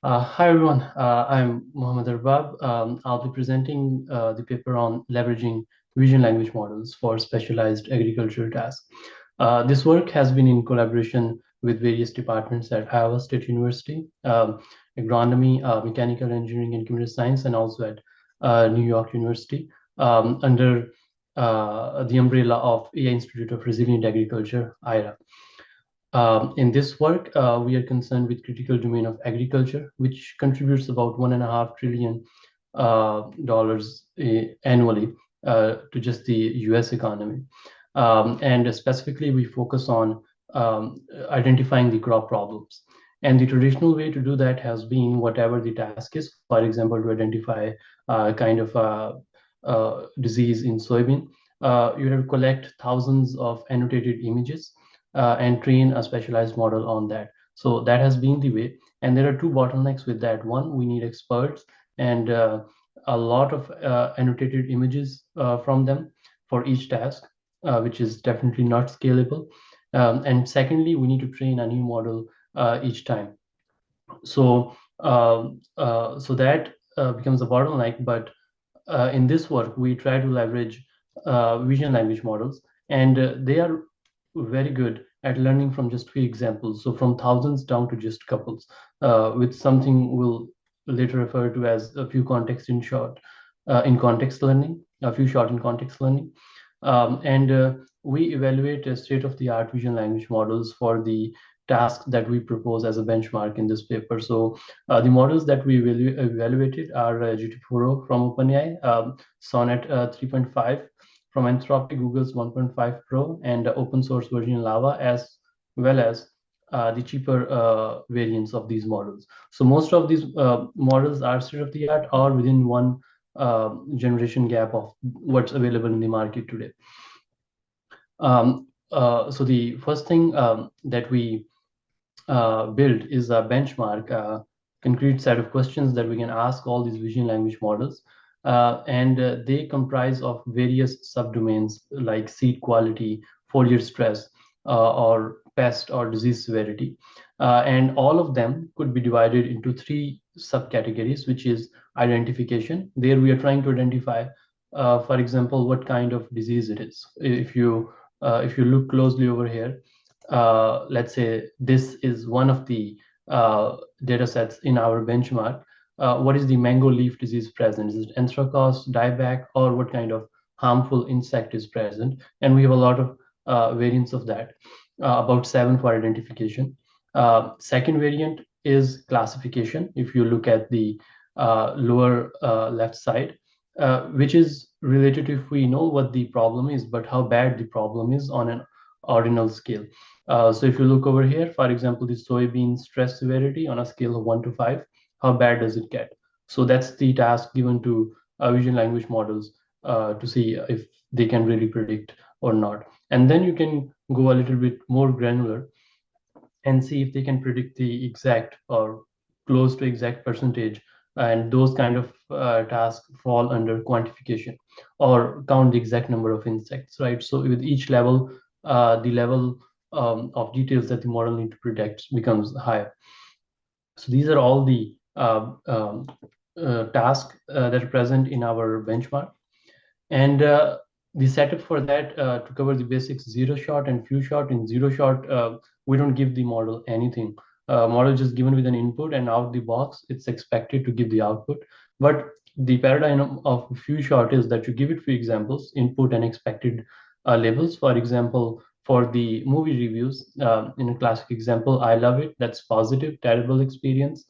Hi everyone, I'm Mohammed Arbab. I'll be presenting the paper on leveraging vision language models for specialized agricultural tasks. This work has been in collaboration with various departments at Iowa State University, agronomy, mechanical engineering and computer science, and also at New York University under the umbrella of AI Institute of Resilient Agriculture, IRA. In this work, we are concerned with critical domain of agriculture, which contributes about $1.5 trillion dollars annually to just the US economy. And specifically, we focus on identifying the crop problems. And the traditional way to do that has been whatever the task is, for example, to identify kind of disease in soybean. You have to collect thousands of annotated images and train a specialized model on that. So that has been the way. And there are two bottlenecks with that. One, we need experts and a lot of annotated images from them for each task, which is definitely not scalable. And secondly, we need to train a new model each time. So that becomes a bottleneck. But in this work, we try to leverage vision language models, and they are very good at learning from just few examples. So from thousands down to just couples, with something we'll later refer to as a few context in short, in context learning, a few short in context learning. And we evaluate state-of-the-art vision language models for the task that we propose as a benchmark in this paper. So the models that we evaluated are GT4o from OpenAI, Sonnet 3.5 from Anthropic, Google's 1.5 Pro, and open source version Lava, as well as the cheaper variants of these models. So most of these models are state-of-the-art or within one generation gap of what's available in the market today. So the first thing that we build is a benchmark, concrete set of questions that we can ask all these vision language models. And they comprise of various subdomains like seed quality, foliar stress, or pest or disease severity. And all of them could be divided into three subcategories, which is identification. There we are trying to identify, for example, what kind of disease it is. If you look closely over here, let's say this is one of the data sets in our benchmark. What is the mango leaf disease present? Is it anthracnose, dieback, or what kind of harmful insect is present? And we have a lot of variants of that, about 7 for identification. Second variant is classification. If you look at the lower left side, which is related to if we know what the problem is, but how bad the problem is on an ordinal scale. So if you look over here, for example, the soybean stress severity on a scale of 1 to 5, how bad does it get? So that's the task given to vision language models to see if they can really predict or not. And then you can go a little bit more granular and see if they can predict the exact or close to exact percentage. And those kind of tasks fall under quantification, or count the exact number of insects, right? So with each level, the level of details that the model need to predict becomes higher. So these are all the tasks that are present in our benchmark. And the setup for that, to cover the basics, zero shot and few shot. In zero shot, we don't give the model anything. Model just given with an input, and out the box, it's expected to give the output. But the paradigm of few shot is that you give it few examples, input and expected labels. For example, for the movie reviews, in a classic example, I love it, that's positive, terrible experience,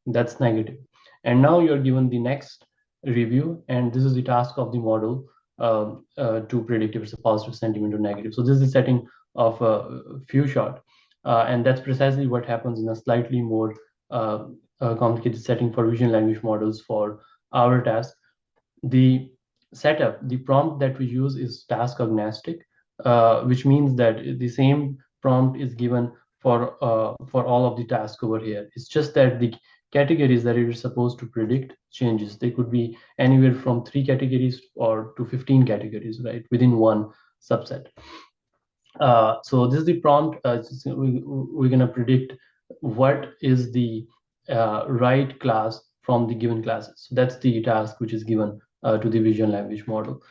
that's negative. And now you're given the next review, and this is the task of the model to predict if it's a positive sentiment or negative. So this is the setting of a few shot, and that's precisely what happens in a slightly more complicated setting for vision language models for our task. The setup, the prompt that we use is task agnostic, which means that the same prompt is given for all of the tasks over here. It's just that the categories that it is supposed to predict changes. They could be anywhere from 3 categories or to 15 categories, right, within one subset. So this is the prompt. We're going to predict what is the right class from the given classes. So that's the task which is given to the vision language model.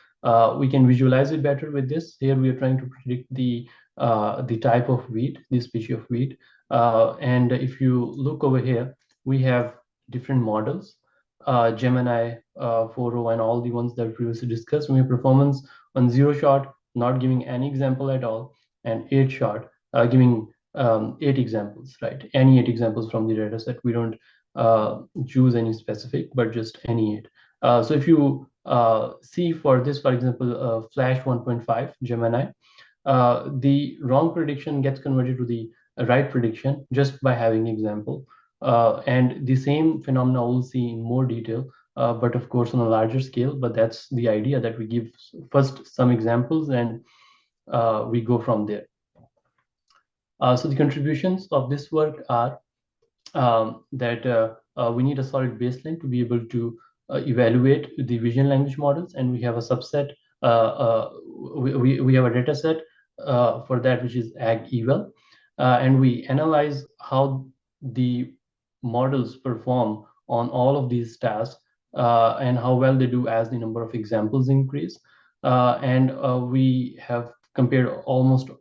We can visualize it better with this. Here we are trying to predict the type of wheat, the species of wheat. And if you look over here, we have different models, Gemini, 4.0, and all the ones that we previously discussed. We have performance on 0 shot, not giving any example at all, and 8 shot, giving 8 examples, right? Any 8 examples from the data set. We don't choose any specific, but just any 8. So if you see for this, for example, Flash 1.5 Gemini, the wrong prediction gets converted to the right prediction just by having example. And the same phenomena we'll see in more detail, but of course on a larger scale. But that's the idea, that we give first some examples and we go from there. So the contributions of this work are that we need a solid baseline to be able to evaluate the vision language models, and we have a subset. We have a data set for that, which is ag-eval, and we analyze how the models perform on all of these tasks and how well they do as the number of examples increase. And we have compared almost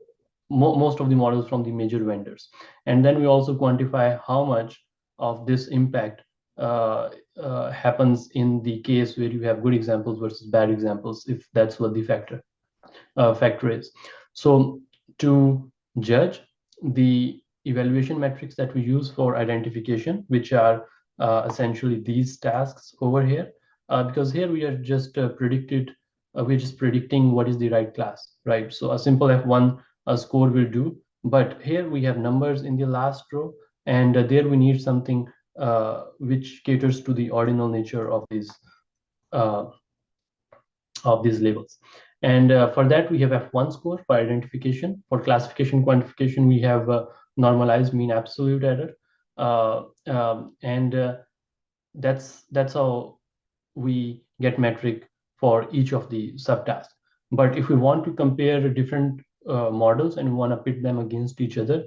most of the models from the major vendors. And then we also quantify how much of this impact happens in the case where you have good examples versus bad examples, if that's what the factor is. So to judge the evaluation metrics that we use for identification, which are essentially these tasks over here, because here we are just we're just predicting what is the right class, right? So a simple F1 score will do, but here we have numbers in the last row, and there we need something which caters to the ordinal nature uh, of these labels. And for that, we have F1 score for identification. For classification quantification, we have normalized mean absolute error. And that's how we get metric for each of the subtasks. But if we want to compare different models and we want to pit them against each other,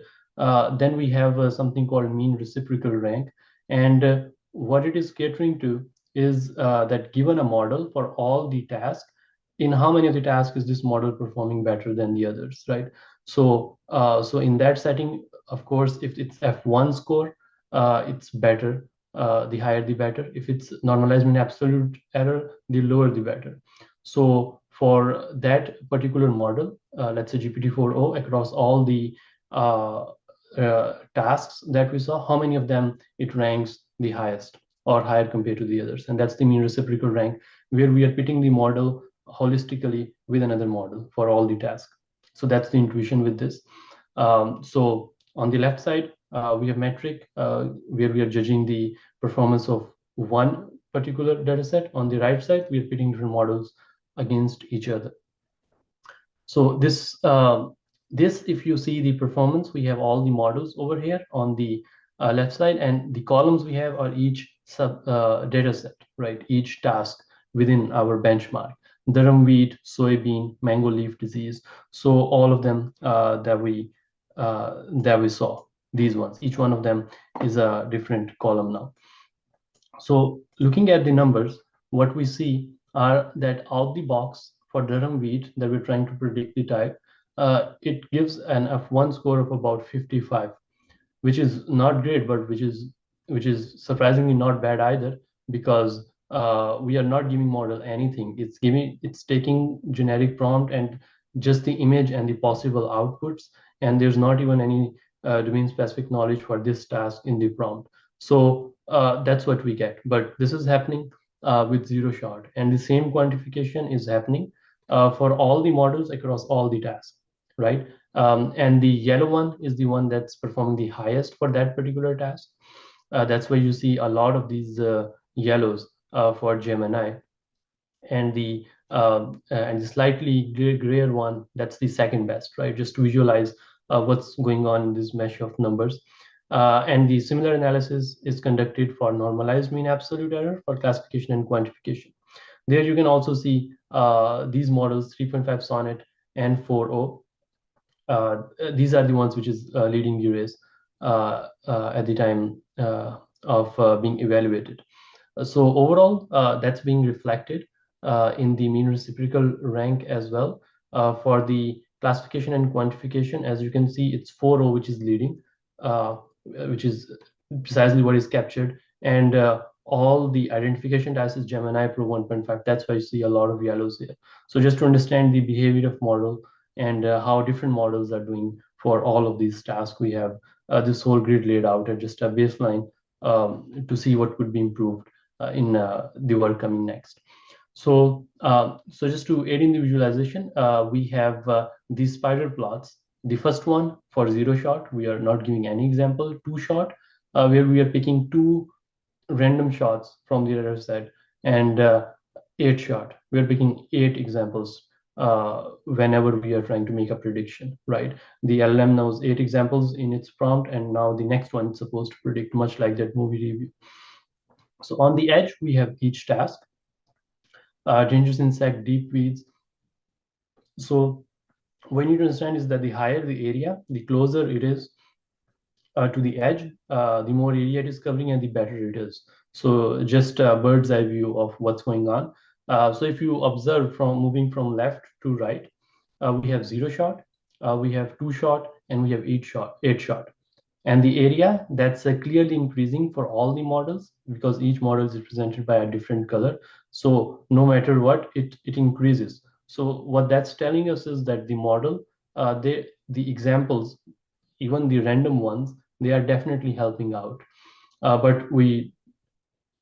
then we have something called mean reciprocal rank. And what it is catering to is that given a model for all the tasks, in how many of the tasks is this model performing better than the others, right? So, so in that setting, of course, if it's F1 score, it's better. The higher the better. If it's normalized mean absolute error, the lower the better. So for that particular model, let's say GPT-4o, across all the tasks that we saw, how many of them it ranks the highest or higher compared to the others? And that's the mean reciprocal rank, where we are pitting the model holistically with another model for all the tasks. So that's the intuition with this. So on the left side, we have metric where we are judging the performance of one particular data set. On the right side, we are pitting different models against each other. So this, if you see the performance, we have all the models over here on the left side, and the columns we have are each sub data set, right? Each task within our benchmark. Durum wheat, soybean, mango leaf disease. So all of them that we saw, these ones, each one of them is a different column now. So looking at the numbers, what we see are that out the box for durum wheat that we're trying to predict the type, it gives an F1 score of about 55, which is not great, but which is surprisingly not bad either, because we are not giving model anything. It's taking generic prompt and just the image and the possible outputs, and there's not even any domain specific knowledge for this task in the prompt. So that's what we get. But this is happening with 0 shot, and the same quantification is happening for all the models across all the tasks, right? And the yellow one is the one that's performing the highest for that particular task. That's why you see a lot of these yellows for Gemini, and the slightly grayer one, that's the second best, right? Just to visualize what's going on in this mesh of numbers. And the similar analysis is conducted for normalized mean absolute error for classification and quantification. There you can also see these models, 3.5 Sonnet and 4.0. These are the ones which is leading the race at the time being evaluated. So overall, that's being reflected in the mean reciprocal rank as well. For the classification and quantification, as you can see, it's 4O which is leading, which is precisely what is captured. And all the identification tasks is Gemini Pro 1.5. That's why you see a lot of yellows here. So just to understand the behavior of model and how different models are doing for all of these tasks, we have this whole grid laid out at just a baseline to see what could be improved in the work coming next. So, so just to aid in the visualization, we have these spider plots. The first one for 0 shot, we are not giving any example. 2 shot, where we are picking 2 random shots from the data set, and 8 shot, we are picking 8 examples whenever we are trying to make a prediction, right? The LLM knows 8 examples in its prompt, and now the next one is supposed to predict, much like that movie review. So on the edge, we have each task, dangerous insect, deep weeds. So what you need to understand is that the higher the area, the closer it is to the edge, the more area it is covering and the better it is. So just a bird's eye view of what's going on. So if you observe from moving from left to right, we have 0 shot, we have 2 shot, and we have 8 shot. And the area that's clearly increasing for all the models because each model is represented by a different color. So no matter what, it increases. So what that's telling us is that the model, the examples, even the random ones, they are definitely helping out. But with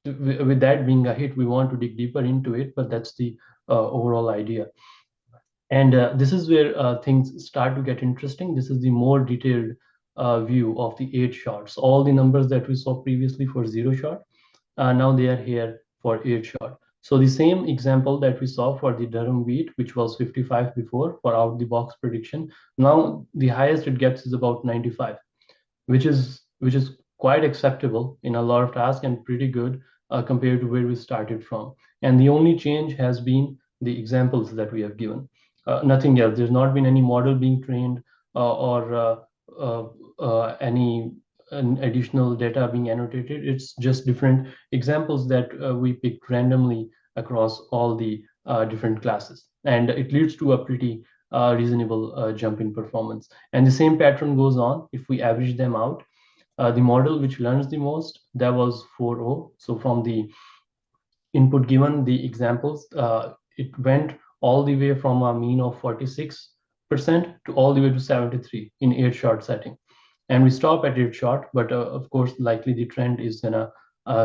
that being a hit, we want to dig deeper into it, but that's the overall idea. And this is where things start to get interesting. This is the more detailed view of the 8 shots. All the numbers that we saw previously for 0 shot, now they are here for 8 shot. So the same example that we saw for the Durham wheat, which was 55 before for out the box prediction, now the highest it gets is about 95, which is quite acceptable in a lot of tasks and pretty good compared to where we started from. And the only change has been the examples that we have given. Nothing else. There's not been any model being trained or any additional data being annotated. It's just different examples that we picked randomly across all the different classes. And it leads to a pretty reasonable jump in performance. And the same pattern goes on if we average them out. The model which learns the most, that was 4O. So from the input given, the examples, it went all the way from a mean of 46% to all the way to 73 in 8 shot setting. And we stop at 8 shot, but of course, likely the trend is gonna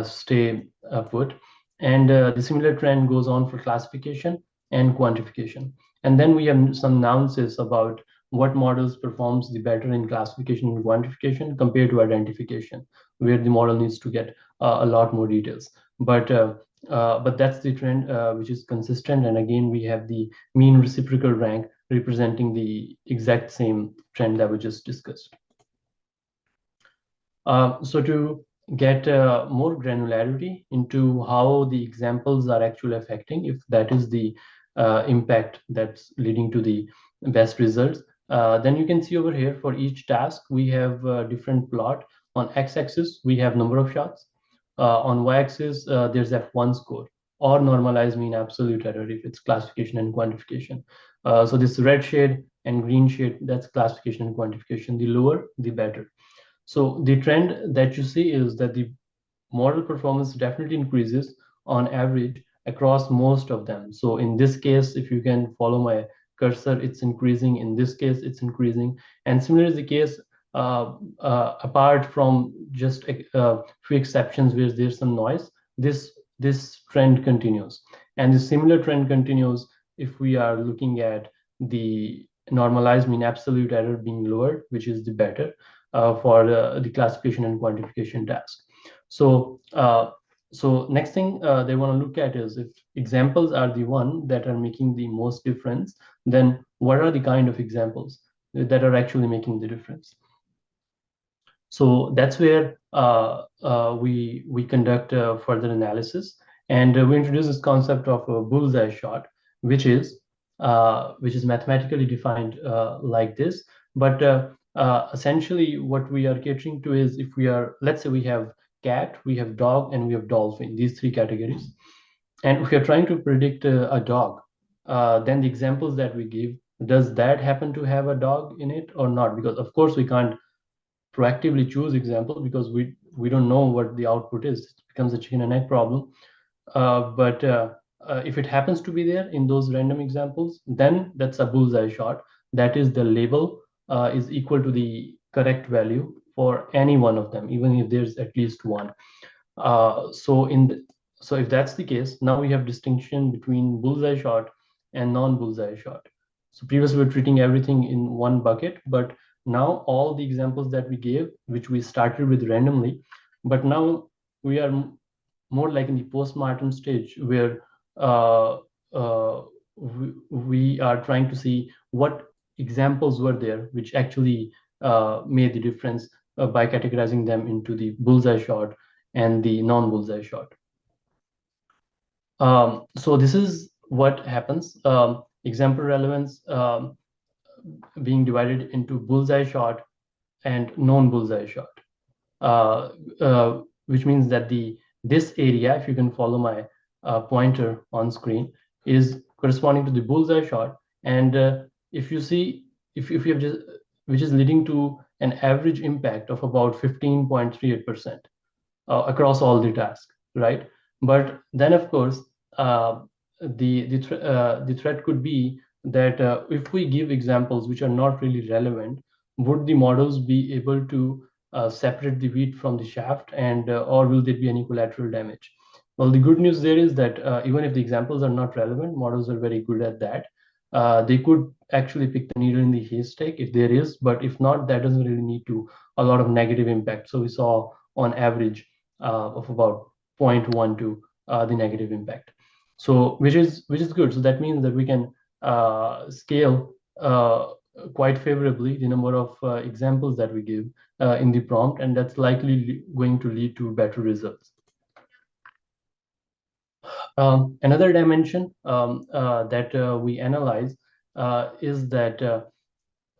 stay put. And the similar trend goes on for classification and quantification. And then we have some nuances about what models performs the better in classification and quantification compared to identification, where the model needs to get a lot more details. But that's the trend which is consistent. And again, we have the mean reciprocal rank representing the exact same trend that we just discussed. So to get more granularity into how the examples are actually affecting, if that is the impact that's leading to the best results, then you can see over here for each task, we have a different plot. On x-axis, we have number of shots. On y-axis, there's F1 score or normalized mean absolute error if it's classification and quantification. So this red shade and green shade, that's classification and quantification. The lower, the better. So the trend that you see is that the model performance definitely increases on average across most of them. So in this case, if you can follow my cursor, it's increasing. In this case, it's increasing. And similar is the case apart from just a few exceptions where there's some noise, this trend continues. And the similar trend continues if we are looking at the normalized mean absolute error being lower, which is the better for the classification and quantification task. So so next thing they want to look at is if examples are the one that are making the most difference, then what are the kind of examples that are actually making the difference? So that's where we conduct further analysis, and we introduce this concept of a bullseye shot, which is mathematically defined like this. But essentially, what we are catering to is if we are, let's say we have cat, we have dog, and we have dolphin, these three categories. And if you're trying to predict a dog, then the examples that we give, does that happen to have a dog in it or not? Because of course we can't proactively choose examples because we don't know what the output is. It becomes a chicken and egg problem. But if it happens to be there in those random examples, then that's a bullseye shot. That is, the label is equal to the correct value for any one of them, even if there's at least one. So if that's the case, now we have distinction between bullseye shot and non-bullseye shot. So previously we were treating everything in one bucket, but now all the examples that we gave, which we started with randomly, but now we are more like in the postmortem stage where uh, uh, we are trying to see what examples were there which actually made the difference by categorizing them into the bullseye shot and the non-bullseye shot. So this is what happens. Example relevance being divided into bullseye shot and non-bullseye shot, which means that this area, if you can follow my pointer on screen, is corresponding to the bullseye shot. And if you see, if you have just, which is leading to an average impact of about 15.38%. Across all the tasks, right? But then, of course, the threat could be that if we give examples which are not really relevant, would the models be able to separate the wheat from the shaft, and or will there be any collateral damage? Well, the good news there is that even if the examples are not relevant, models are very good at that. They could actually pick the needle in the haystack if there is, but if not, that doesn't really need to a lot of negative impact. So we saw on average of about 0.12 the negative impact. So which is good. So that means that we can scale quite favorably the number of examples that we give in the prompt, and that's likely going to lead to better results. Another dimension that we analyze is that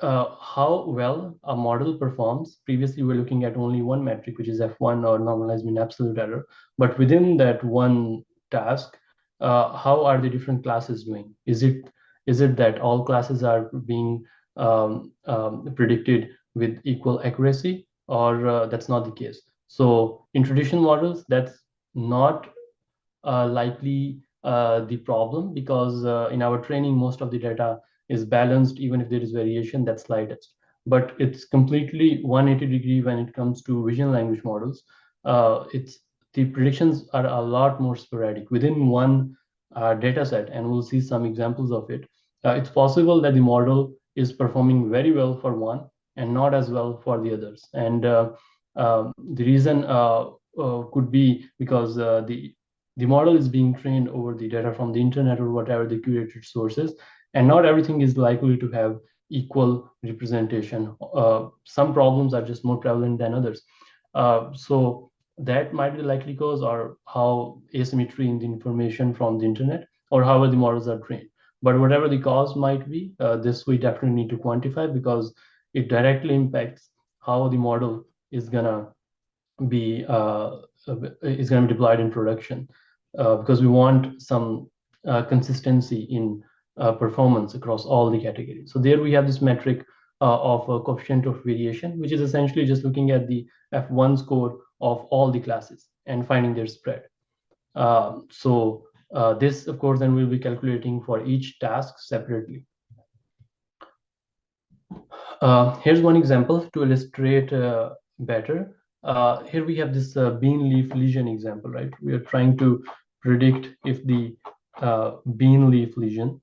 how well a model performs. Previously, we're looking at only one metric, which is F1 or normalized mean absolute error. But within that one task, how are the different classes doing? Is it that all classes are being predicted with equal accuracy, or that's not the case? So in traditional models, that's not likely the problem, because in our training, most of the data is balanced, even if there is variation, that's slightest. But it's completely 180-degree when it comes to vision language models. It's the predictions are a lot more sporadic within one data set, and we'll see some examples of it. It's possible that the model is performing very well for one and not as well for the others. And the reason could be because the model is being trained over the data from the internet or whatever the curated sources, and not everything is likely to have equal representation. Some problems are just more prevalent than others. So that might be the likely cause, or how asymmetry in the information from the internet, or however the models are trained. But whatever the cause might be, this we definitely need to quantify, because it directly impacts how the model is gonna be deployed in production, because we want some consistency in performance across all the categories. So there we have this metric of a coefficient of variation, which is essentially just looking at the F1 score of all the classes and finding their spread. This, of course, then we'll be calculating for each task separately. Here's one example to illustrate better. Here we have this bean leaf lesion example, right? We are trying to predict if the bean leaf lesion,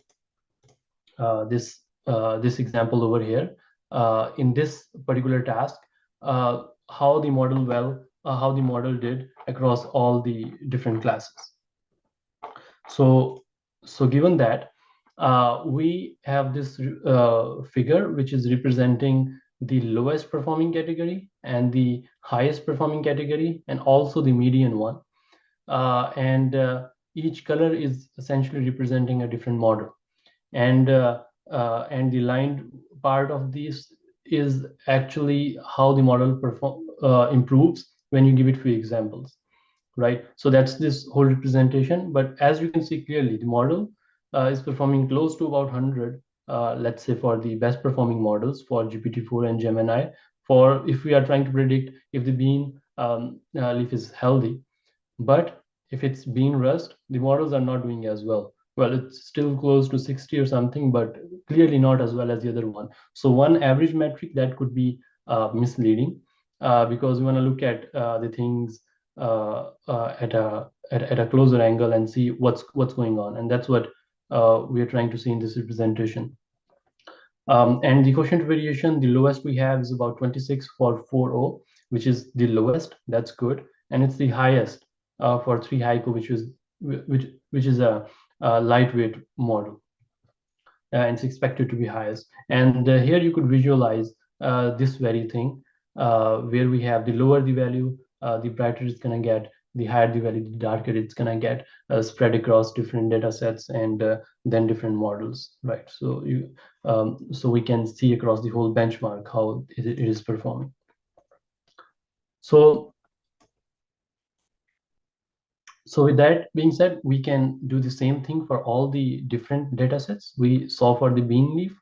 this example over here, in this particular task, how the model did across all the different classes. So given that, we have this figure which is representing the lowest performing category and the highest performing category, and also the median one. And each color is essentially representing a different model. And the lined part of this is actually how the model improves when you give it few examples, right? So that's this whole representation. But as you can see clearly, the model is performing close to about 100, let's say for the best performing models for GPT-4 and Gemini, for if we are trying to predict if the bean leaf is healthy. But if it's bean rust, the models are not doing as well. Well, it's still close to 60 or something, but clearly not as well as the other one. So one average metric that could be misleading, because we want to look at the things at a closer angle and see what's going on, and that's what we are trying to see in this representation. And the quotient variation, the lowest we have is about 26 for 4O, which is the lowest. That's good, and it's the highest for 3 HICO, which is a lightweight model, and it's expected to be highest. And here you could visualize this very thing, where we have the lower the value, the brighter it's going to get, the higher the value, the darker it's going to get, spread across different data sets and then different models, right? So we can see across the whole benchmark how it is performing. So with that being said, we can do the same thing for all the different data sets. We saw for the bean leaf.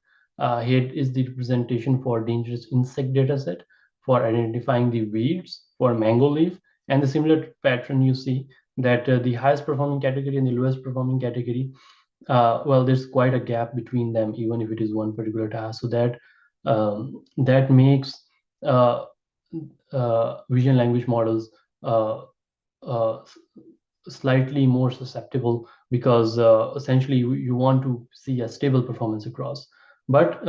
Here is the representation for dangerous insect data set, for identifying the weeds for mango leaf, and the similar pattern you see that the highest performing category and the lowest performing category, well, there's quite a gap between them, even if it is one particular task. So that makes uh, vision language models uh, uh, slightly more susceptible, because essentially you want to see a stable performance across. But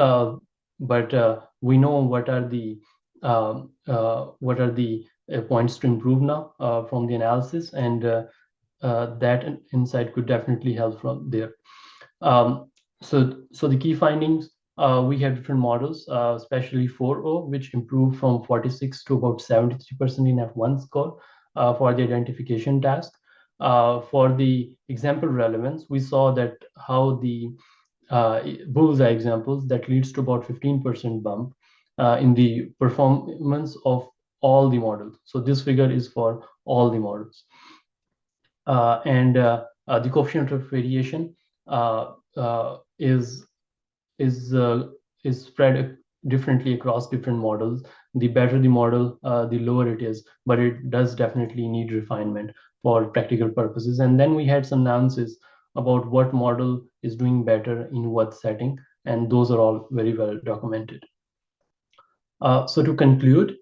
we know what are the points to improve now from the analysis, and that insight could definitely help from there. So the key findings, we have different models, especially 4O, which improved from 46 to about 73% in F1 score for the identification task. For the example relevance, we saw that how the bullseye examples, that leads to about 15% bump in the performance of all the models. So this figure is for all the models. And the coefficient of variation uh, uh, is is uh, is spread differently across different models. The better the model, the lower it is, but it does definitely need refinement for practical purposes. And then we had some nuances about what model is doing better in what setting, and those are all very well documented. So to conclude,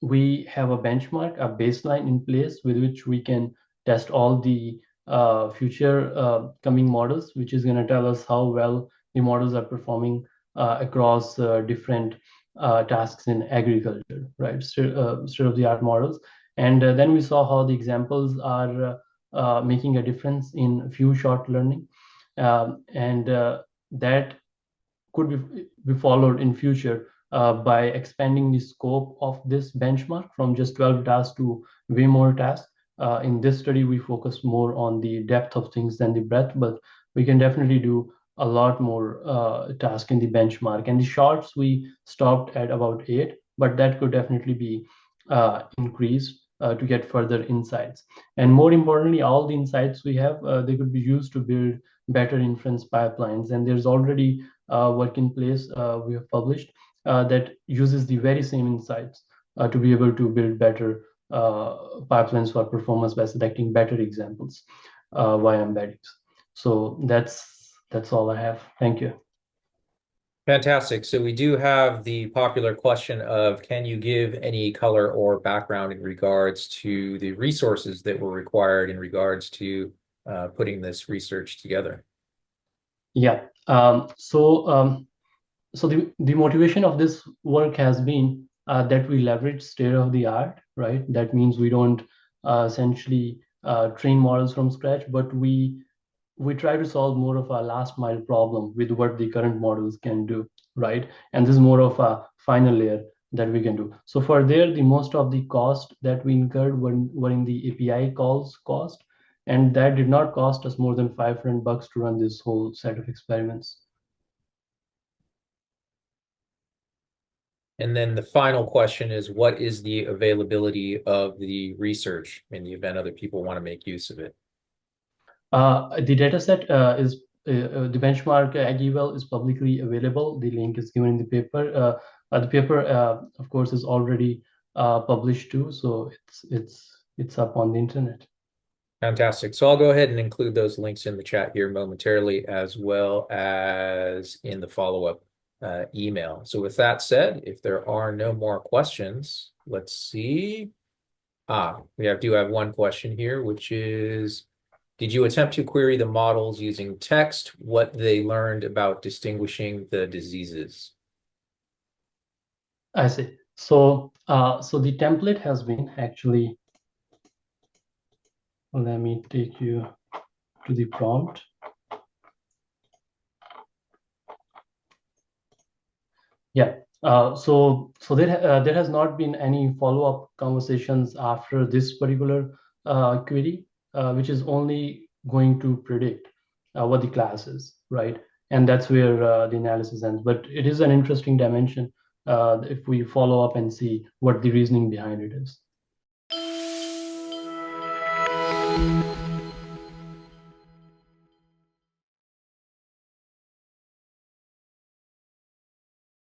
we have a benchmark, a baseline in place with which we can test all the future coming models, which is going to tell us how well the models are performing across different tasks in agriculture, right? State-of-the-art models. And then we saw how the examples are making a difference in few short learning. And that could be followed in future by expanding the scope of this benchmark from just 12 tasks to way more tasks. In this study, we focus more on the depth of things than the breadth, but we can definitely do a lot more tasks in the benchmark. And the shorts, we stopped at about 8, but that could definitely be increased to get further insights. And more importantly, all the insights we have, they could be used to build better inference pipelines. And there's already work in place we have published that uses the very same insights to be able to build better pipelines for performance by selecting better examples via embeddings. So that's all I have. Thank you. Fantastic. So we do have the popular question of, can you give any color or background in regards to the resources that were required in regards to putting this research together? Yeah. So the motivation of this work has been that we leverage state of the art, right? That means we don't essentially train models from scratch, but we try to solve more of a last mile problem with what the current models can do, right? And this is more of a final layer that we can do. So for there, the most of the cost that we incurred were in the API calls cost, and that did not cost us more than $500 to run this whole set of experiments. And then the final question is, what is the availability of the research in the event other people want to make use of it? The dataset is the benchmark AgEval is publicly available. The link is given in the paper. The paper, of course, is already published too, so it's up on the internet. Fantastic. So I'll go ahead and include those links in the chat here momentarily, as well as in the follow-up email. So with that said, if there are no more questions, let's see. We do have one question here, which is, did you attempt to query the models using text, what they learned about distinguishing the diseases? I see. So the template has been actually, let me take you to the prompt. Yeah. So there has not been any follow-up conversations after this particular query, which is only going to predict what the class is, right? And that's where the analysis ends. But it is an interesting dimension if we follow up and see what the reasoning behind it is.